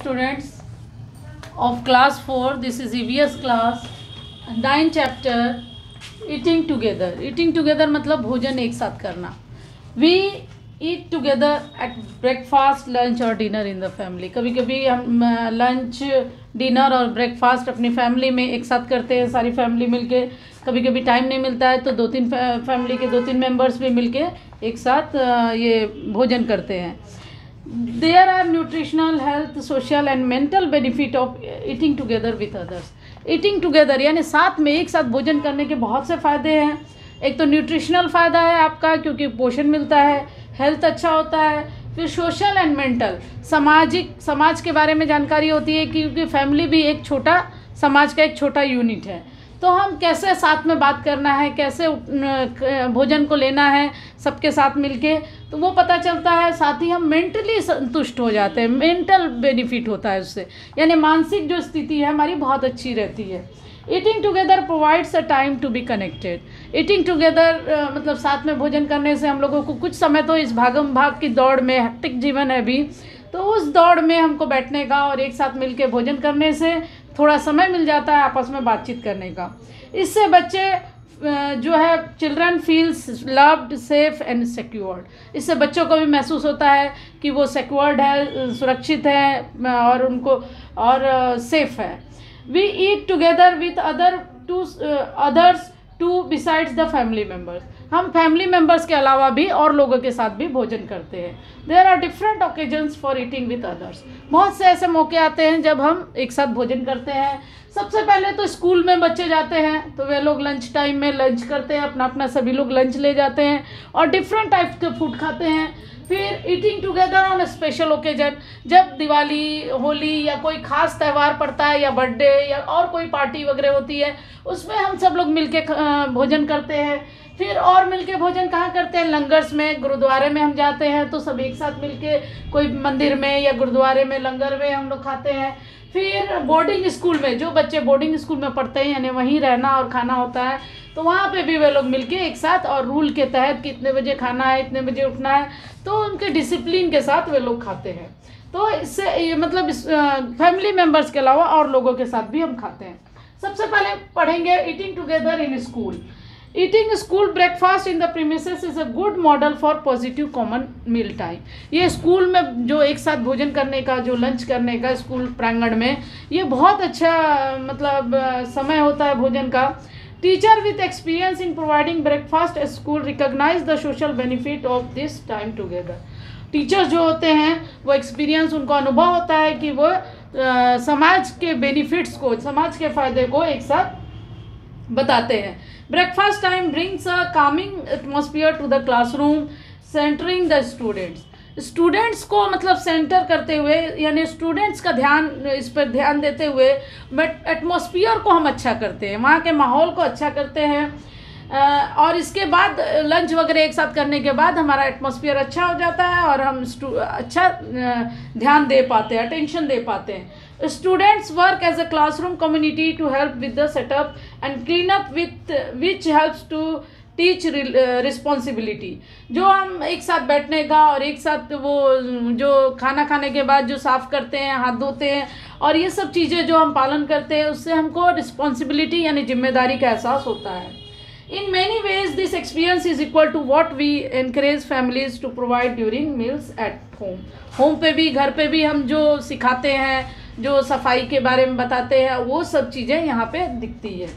students of class 4. This is EVS class 9 chapter eating together. Eating together मतलब भोजन एक साथ करना. We eat together at breakfast, lunch और dinner in the family. कभी कभी हम लंच, डिनर और ब्रेकफास्ट अपनी फैमिली में एक साथ करते हैं, सारी फैमिली मिलके. कभी कभी टाइम नहीं मिलता है तो फैमिली के 2-3 मेंबर्स भी मिलके एक साथ ये भोजन करते हैं. There are nutritional, health, social and mental benefit of eating together with others. Eating together यानी साथ में एक साथ भोजन करने के बहुत से फ़ायदे हैं. एक तो न्यूट्रिशनल फ़ायदा है आपका क्योंकि पोषण मिलता है, हेल्थ अच्छा होता है. फिर सोशल एंड मेंटल, समाज के बारे में जानकारी होती है क्योंकि फैमिली भी एक छोटा समाज का एक छोटा यूनिट है. तो हम कैसे साथ में बात करना है, कैसे भोजन को लेना है सबके साथ मिलके, तो वो पता चलता है. साथ ही हम मेंटली संतुष्ट हो जाते हैं, मेंटल बेनिफिट होता है उससे, यानी मानसिक जो स्थिति है हमारी बहुत अच्छी रहती है. Eating together provides a time to be connected. Eating together मतलब साथ में भोजन करने से हम लोगों को कुछ समय तो इस भागम भाग की दौड़ में, हेक्टिक जीवन है भी, तो उस दौड़ में हमको बैठने का और एक साथ मिलके भोजन करने से थोड़ा समय मिल जाता है आपस में बातचीत करने का. इससे बच्चे जो है children feels loved, safe and secured. इससे बच्चों को भी महसूस होता है कि वो सिक्योर्ड है, सुरक्षित है और उनको और सेफ है. We eat together with others to besides the family members. हम फैमिली मेम्बर्स के अलावा भी और लोगों के साथ भी भोजन करते हैं. There are different occasions for eating with others. बहुत से ऐसे मौके आते हैं जब हम एक साथ भोजन करते हैं. सबसे पहले तो स्कूल में बच्चे जाते हैं तो वे लोग लंच टाइम में लंच करते हैं, अपना अपना सभी लोग लंच ले जाते हैं और डिफरेंट टाइप के फूड खाते हैं. फिर eating together on special occasion, जब दिवाली, होली या कोई ख़ास त्यौहार पड़ता है या बर्थडे या और कोई पार्टी वगैरह होती है, उसमें हम सब लोग मिलके भोजन करते हैं. फिर और मिलके भोजन कहाँ करते हैं? लंगर्स में, गुरुद्वारे में हम जाते हैं तो सब एक साथ मिलके कोई मंदिर में या गुरुद्वारे में लंगर में हम लोग खाते हैं. फिर बोर्डिंग स्कूल में, जो बच्चे बोर्डिंग स्कूल में पढ़ते हैं यानी वहीं रहना और खाना होता है, तो वहाँ पे भी वे लोग मिलके एक साथ और रूल के तहत कितने बजे खाना है, इतने बजे उठना है, तो उनके डिसिप्लिन के साथ वे लोग खाते हैं. तो इससे ये मतलब फैमिली मेम्बर्स के अलावा और लोगों के साथ भी हम खाते हैं. सबसे पहले पढ़ेंगे eating together in school. Eating school breakfast in the premises is a good model for positive common meal time. ये स्कूल में जो एक साथ भोजन करने का, जो लंच करने का स्कूल प्रांगण में, ये बहुत अच्छा मतलब समय होता है भोजन का. Teacher with experience in providing breakfast at school recognise the social benefit of this time together. Teachers जो होते हैं वो एक्सपीरियंस, उनको अनुभव होता है कि वो समाज के बेनिफिट्स को, समाज के फ़ायदे को एक साथ बताते हैं. Breakfast time brings a calming atmosphere to the classroom, centring the students. Students को मतलब सेंटर करते हुए, यानी स्टूडेंट्स का ध्यान, इस पर ध्यान देते हुए एटमॉस्फियर को हम अच्छा करते हैं, वहाँ के माहौल को अच्छा करते हैं. और इसके बाद लंच वगैरह एक साथ करने के बाद हमारा एटमॉस्फियर अच्छा हो जाता है और हम अच्छा ध्यान दे पाते हैं, अटेंशन दे पाते हैं. Students work as a classroom community to help with the setup and clean up which helps to teach responsibility. जो हम एक साथ बैठने का और एक साथ वो जो खाना खाने के बाद जो साफ़ करते हैं, हाथ धोते हैं और ये सब चीज़ें जो हम पालन करते हैं, उससे हमको रिस्पॉन्सिबिलिटी यानी जिम्मेदारी का एहसास होता है. In many ways, this experience is equal to what we encourage families to provide during meals at home. Home पे भी, घर पे भी हम जो सिखाते हैं, जो सफाई के बारे में बताते हैं, वो सब चीज़ें यहाँ पे दिखती है.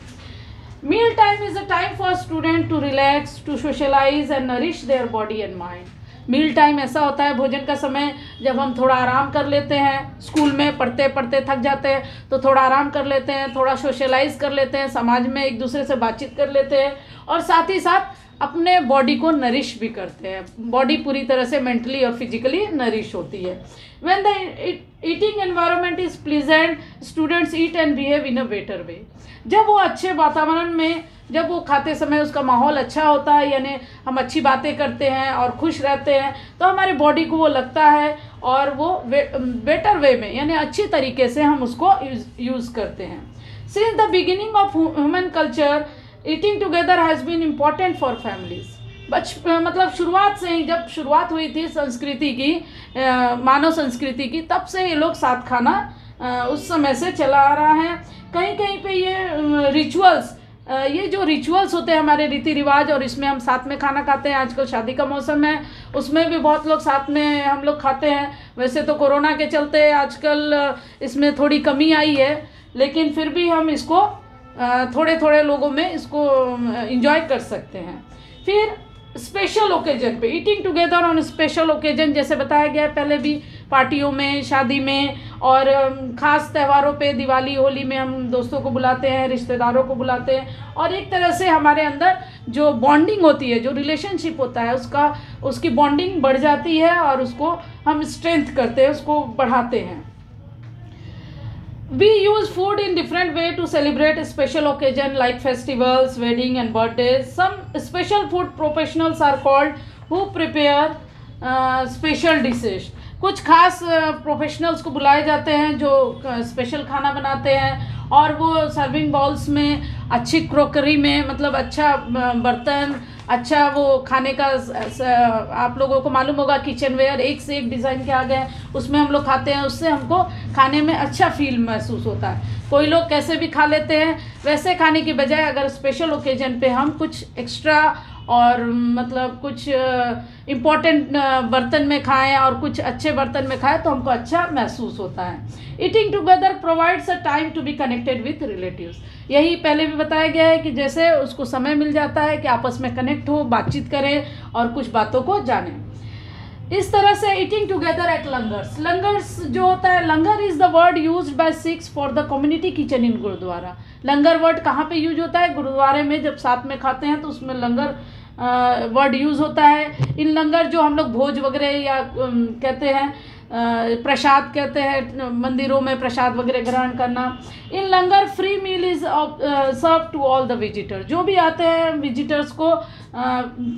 Meal time is a time for student to relax, to socialise and nourish their body and mind. Meal time ऐसा होता है भोजन का समय जब हम थोड़ा आराम कर लेते हैं. स्कूल में पढ़ते पढ़ते थक जाते हैं तो थोड़ा आराम कर लेते हैं, थोड़ा सोशलाइज कर लेते हैं, समाज में एक दूसरे से बातचीत कर लेते हैं और साथ ही साथ अपने बॉडी को नरिश भी करते हैं. बॉडी पूरी तरह से मेंटली और फिजिकली नरिश होती है. When the eating environment is pleasant, students eat and behave in a better way. जब वो अच्छे वातावरण में, जब वो खाते समय उसका माहौल अच्छा होता है, यानी हम अच्छी बातें करते हैं और खुश रहते हैं, तो हमारे बॉडी को वो लगता है और वो बेटर वे में, यानी अच्छी तरीके से हम उसको यूज़ करते हैं. Since the beginning of human culture, eating together has been important for families. मतलब शुरुआत से ही, जब शुरुआत हुई थी संस्कृति की, मानव संस्कृति की, तब से ये लोग साथ खाना उस समय से चला आ रहा है। कहीं कहीं पे ये रिचुअल्स, ये जो रिचुअल्स होते हैं हमारे रीति रिवाज, और इसमें हम साथ में खाना खाते हैं। आजकल शादी का मौसम है, उसमें भी बहुत लोग साथ में हम लोग खाते हैं। वैसे तो कोरोना के चलते आजकल इसमें थोड़ी कमी आई है, लेकिन फिर भी हम इसको थोड़े थोड़े लोगों में इसको एंजॉय कर सकते हैं। फिर स्पेशल ओकेजन पे, eating together on special occasion, जैसे बताया गया है पहले भी, पार्टियों में, शादी में, और ख़ास त्योहारों पे, दिवाली होली में हम दोस्तों को बुलाते हैं, रिश्तेदारों को बुलाते हैं, और एक तरह से हमारे अंदर जो बॉन्डिंग होती है, जो रिलेशनशिप होता है, उसकी बॉन्डिंग बढ़ जाती है, और उसको हम स्ट्रेंथ करते हैं, उसको बढ़ाते हैं। We use food in different way to celebrate a special occasion like festivals, wedding and birthdays. Some special food professionals are called who prepare special dishes. कुछ खास प्रोफेशनल्स को बुलाए जाते हैं जो स्पेशल खाना बनाते हैं, और वो सर्विंग बॉल्स में, अच्छी क्रॉकरी में, मतलब अच्छा बर्तन, अच्छा वो खाने का, आप लोगों को मालूम होगा किचन वेयर एक से एक डिज़ाइन के आ गए हैं, उसमें हम लोग खाते हैं। उससे हमको खाने में अच्छा फील महसूस होता है। कोई लोग कैसे भी खा लेते हैं, वैसे खाने की बजाय अगर स्पेशल ओकेजन पे हम कुछ एक्स्ट्रा और मतलब कुछ इम्पोर्टेंट बर्तन में खाएं और कुछ अच्छे बर्तन में खाएं तो हमको अच्छा महसूस होता है। Eating together provides a time to be connected with relatives. यही पहले भी बताया गया है कि जैसे उसको समय मिल जाता है कि आपस में कनेक्ट हो, बातचीत करें और कुछ बातों को जानें। इस तरह से eating together at langars, langars जो होता है, langar is the word used by Sikhs for the community kitchen in gurdwara. Langar word कहाँ पे यूज होता है? गुरुद्वारे में जब साथ में खाते हैं तो उसमें लंगर वर्ड यूज़ होता है। इन लंगर जो हम लोग भोज वगैरह या कहते हैं, प्रसाद कहते हैं, मंदिरों में प्रसाद वगैरह ग्रहण करना। In langar free meal is serve to all the visitor. जो भी आते हैं विजिटर्स को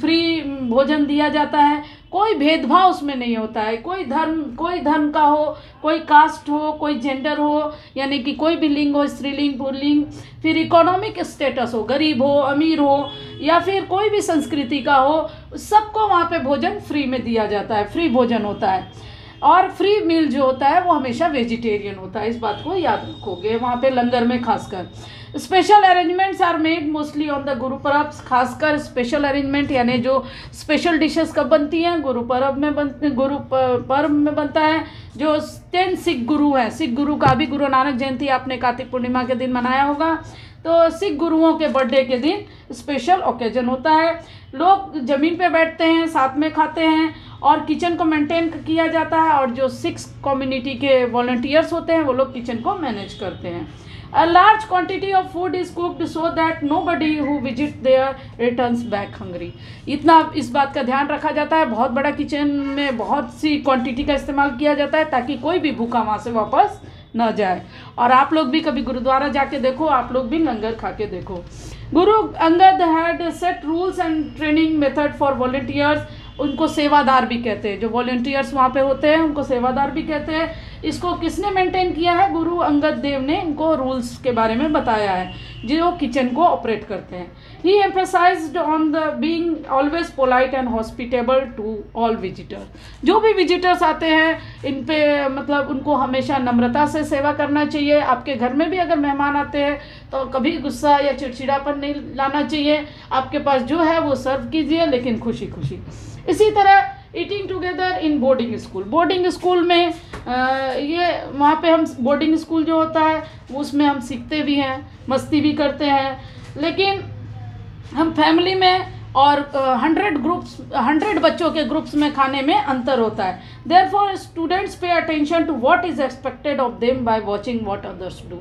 फ्री भोजन दिया जाता है। कोई भेदभाव उसमें नहीं होता है। कोई धर्म का हो, कोई कास्ट हो, कोई जेंडर हो, यानी कि कोई भी लिंग हो, स्त्रीलिंग पुल्लिंग, फिर इकोनॉमिक स्टेटस हो, गरीब हो अमीर हो, या फिर कोई भी संस्कृति का हो, सबको वहाँ पे भोजन फ्री में दिया जाता है। फ्री भोजन होता है। और फ्री मील जो होता है वो हमेशा वेजिटेरियन होता है। इस बात को याद रखोगे वहाँ पे लंगर में खासकर। Special arrangements are made mostly on the Guru Parv. खासकर स्पेशल अरेंजमेंट यानी जो स्पेशल डिशेस कब बनती हैं? गुरु पर्व में बनता है। जो 10 सिख गुरु हैं, सिख गुरु का भी गुरु नानक जयंती आपने कार्तिक पूर्णिमा के दिन मनाया होगा, तो सिख गुरुओं के बर्थडे के दिन स्पेशल ओकेजन होता है। लोग ज़मीन पे बैठते हैं, साथ में खाते हैं और किचन को मेंटेन किया जाता है, और जो सिख कम्युनिटी के वॉलंटियर्स होते हैं वो लोग किचन को मैनेज करते हैं। A large quantity of food is cooked so that nobody who visits there returns back hungry. इतना इस बात का ध्यान रखा जाता है। बहुत बड़ा किचन में बहुत सी क्वांटिटी का इस्तेमाल किया जाता है ताकि कोई भी भूखा वहाँ से वापस न जाए। और आप लोग भी कभी गुरुद्वारा जाके देखो, आप लोग भी लंगर खा के देखो। Guru Angad had set rules and training method for volunteers. उनको सेवादार भी कहते हैं। जो वॉलंटियर्स वहाँ पे होते हैं उनको सेवादार भी कहते हैं। इसको किसने मेंटेन किया है? गुरु अंगद देव ने इनको रूल्स के बारे में बताया है जो किचन को ऑपरेट करते हैं। He emphasised on the being always polite and hospitable to all visitors. जो भी विजिटर्स आते हैं इन पे मतलब उनको हमेशा नम्रता से सेवा करना चाहिए। आपके घर में भी अगर मेहमान आते हैं तो कभी गुस्सा या चिड़चिड़ापन नहीं लाना चाहिए। आपके पास जो है वो सर्व कीजिए, लेकिन खुशी खुशी। इसी तरह eating together in boarding school. Boarding school में ये वहाँ पे हम बोर्डिंग स्कूल जो होता है उसमें हम सीखते भी हैं, मस्ती भी करते हैं, लेकिन हम फैमिली में और 100 बच्चों के ग्रुप्स में खाने में अंतर होता है। Therefore students pay attention to what is expected of them by watching what others do.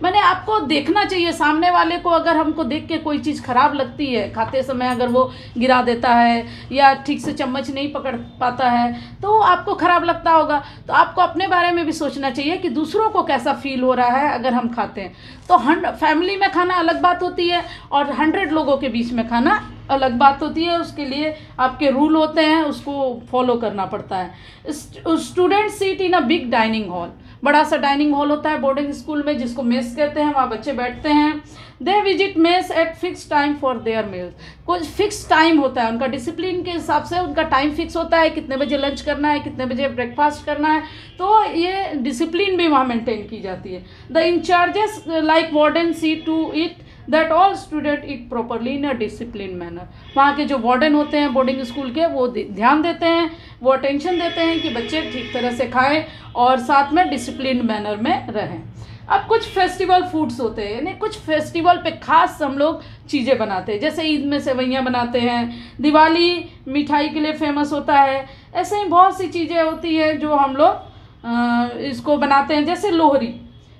मैंने आपको देखना चाहिए सामने वाले को। अगर हमको देख के कोई चीज़ ख़राब लगती है खाते समय, अगर वो गिरा देता है या ठीक से चम्मच नहीं पकड़ पाता है तो आपको ख़राब लगता होगा। तो आपको अपने बारे में भी सोचना चाहिए कि दूसरों को कैसा फील हो रहा है अगर हम खाते हैं। तो फैमिली में खाना अलग बात होती है और 100 लोगों के बीच में खाना अलग बात होती है। उसके लिए आपके रूल होते हैं, उसको फॉलो करना पड़ता है। Student seat in a big dining hall. बड़ा सा डाइनिंग हॉल होता है बोर्डिंग स्कूल में, जिसको मेस कहते हैं, वहाँ बच्चे बैठते हैं। They visit mess eight fix time for their meals, कुछ फिक्स टाइम होता है उनका, डिसिप्लिन के हिसाब से उनका टाइम फिक्स होता है, कितने बजे लंच करना है, कितने बजे ब्रेकफास्ट करना है, तो ये डिसिप्लिन भी वहाँ मेंटेन की जाती है। The incharges like warden see to it that all student eat properly in a discipline manner, वहाँ के जो वार्डन होते हैं बोर्डिंग स्कूल के, वो ध्यान देते हैं, वो अटेंशन देते हैं कि बच्चे ठीक तरह से खाएं और साथ में डिसिप्लिन मैनर में रहें। अब कुछ फेस्टिवल फूड्स होते हैं, यानी कुछ फेस्टिवल पे खास हम लोग चीज़ें बनाते हैं, जैसे ईद में सेवइयाँ बनाते हैं, दिवाली मिठाई के लिए फेमस होता है, ऐसे ही बहुत सी चीज़ें होती हैं जो हम लोग इसको बनाते हैं। जैसे लोहरी,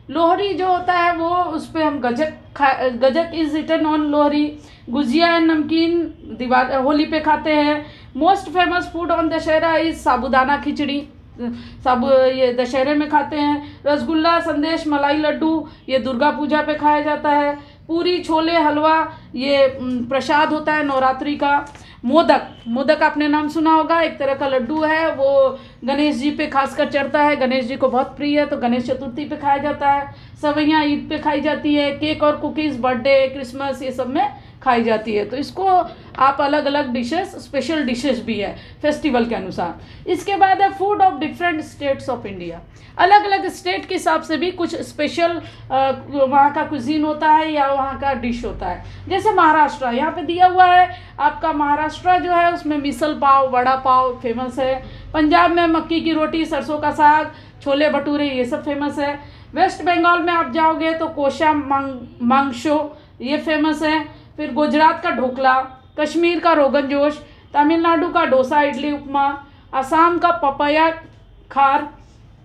लोहरी जो होता है वो उस पर हम gajak is written on Lohri, gujiya and namkeen Holi पे खाते हैं। Most famous food on Dussehra is sabudana khichdi, सब ये दशहरे में खाते हैं। रसगुल्ला, संदेश, मलाई लड्डू ये दुर्गा पूजा पे खाया जाता है। पूरी, छोले, हलवा ये प्रसाद होता है नवरात्रि का। मोदक, मोदक आपने नाम सुना होगा, एक तरह का लड्डू है, वो गणेश जी पे खासकर चढ़ता है, गणेश जी को बहुत प्रिय है, तो गणेश चतुर्थी पे खाया जाता है। सेवइयाँ ईद पे खाई जाती है। केक और कुकीज़ बर्थडे, क्रिसमस ये सब में खाई जाती है। तो इसको आप अलग अलग डिशेस, स्पेशल डिशेस भी है फेस्टिवल के अनुसार। इसके बाद है food of different states of India, अलग अलग स्टेट के हिसाब से भी कुछ स्पेशल वहाँ का कुजीन होता है या वहाँ का डिश होता है। जैसे महाराष्ट्र, यहाँ पे दिया हुआ है आपका, महाराष्ट्र जो है उसमें मिसल पाव, वड़ा पाव फेमस है। पंजाब में मक्की की रोटी, सरसों का साग, छोले भटूरे ये सब फेमस है। वेस्ट बंगाल में आप जाओगे तो कोशा मांगशो ये फेमस है। फिर गुजरात का ढोकला, कश्मीर का रोगन जोश, तमिलनाडु का डोसा, इडली, उपमा, असम का पपाया खार,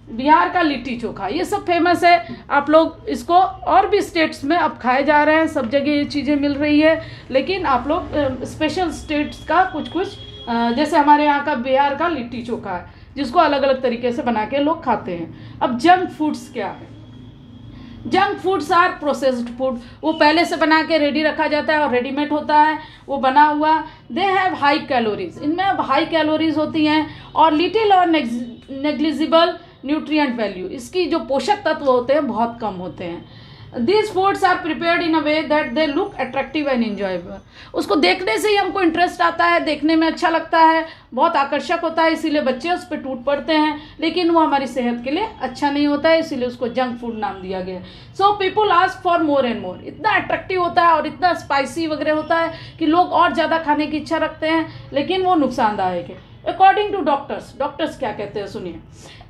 बिहार का लिट्टी चोखा, ये सब फेमस है। आप लोग इसको और भी स्टेट्स में अब खाए जा रहे हैं, सब जगह ये चीज़ें मिल रही है, लेकिन आप लोग स्पेशल स्टेट्स का कुछ कुछ जैसे हमारे यहाँ का बिहार का लिट्टी चोखा है, जिसको अलग अलग तरीके से बना के लोग खाते हैं। अब जंक फूड्स क्या है? Junk foods are processed food, वो पहले से बना के रेडी रखा जाता है और रेडीमेड होता है वो बना हुआ। दे हैव हाई कैलोरीज, इनमें अब हाई कैलोरीज होती हैं और लिटिल और नेग्लिजिबल न्यूट्रिएंट वैल्यू, इसकी जो पोषक तत्व होते हैं बहुत कम होते हैं। These foods are prepared in a way that they look attractive and enjoyable, उसको देखने से ही हमको इंटरेस्ट आता है, देखने में अच्छा लगता है, बहुत आकर्षक होता है, इसीलिए बच्चे उस पर टूट पड़ते हैं, लेकिन वो हमारी सेहत के लिए अच्छा नहीं होता है, इसीलिए उसको जंक फूड नाम दिया गया। So people ask for more and more, इतना अट्रैक्टिव होता है और इतना स्पाइसी वगैरह होता है कि लोग और ज़्यादा खाने की इच्छा रखते हैं, लेकिन वो नुकसानदायक है। अकॉर्डिंग टू डॉक्टर्स, डॉक्टर्स क्या कहते हैं सुनिए।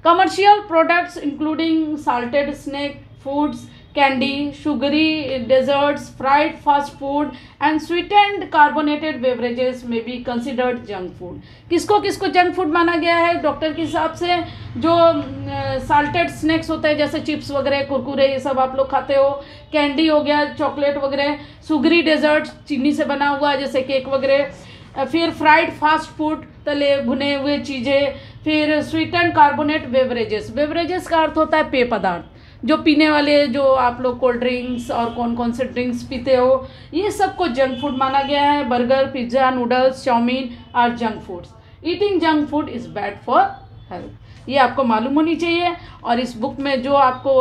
Commercial products including salted snack foods, candy, sugary desserts, fried fast food and sweetened carbonated beverages may be considered junk food। किसको किसको जंक फूड माना गया है डॉक्टर के हिसाब से? जो साल्टेड स्नैक्स होते हैं जैसे चिप्स वगैरह, कुरकुरे, ये सब आप लोग खाते हो, कैंडी हो गया, चॉकलेट वगैरह, सुगरी डेजर्ट चीनी से बना हुआ जैसे केक वगैरह, फिर फ्राइड फास्ट फूड तले भुने हुए चीज़ें, फिर स्वीटेंड कार्बोनेट बेवरेजेस, बेवरेजेस का अर्थ होता है पेय पदार्थ, जो पीने वाले, जो आप लोग कोल्ड ड्रिंक्स और कौन कौन से ड्रिंक्स पीते हो, ये सब को जंक फूड माना गया है। Burger, pizza, noodles, chow mein are junk foods. Eating junk food is bad for health, ये आपको मालूम होनी चाहिए। और इस बुक में जो आपको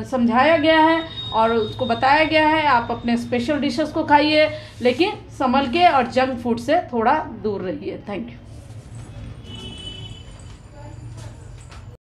समझाया गया है और उसको बताया गया है, आप अपने स्पेशल डिशेस को खाइए, लेकिन संभल के और जंक फूड से थोड़ा दूर रहिए। Thank you.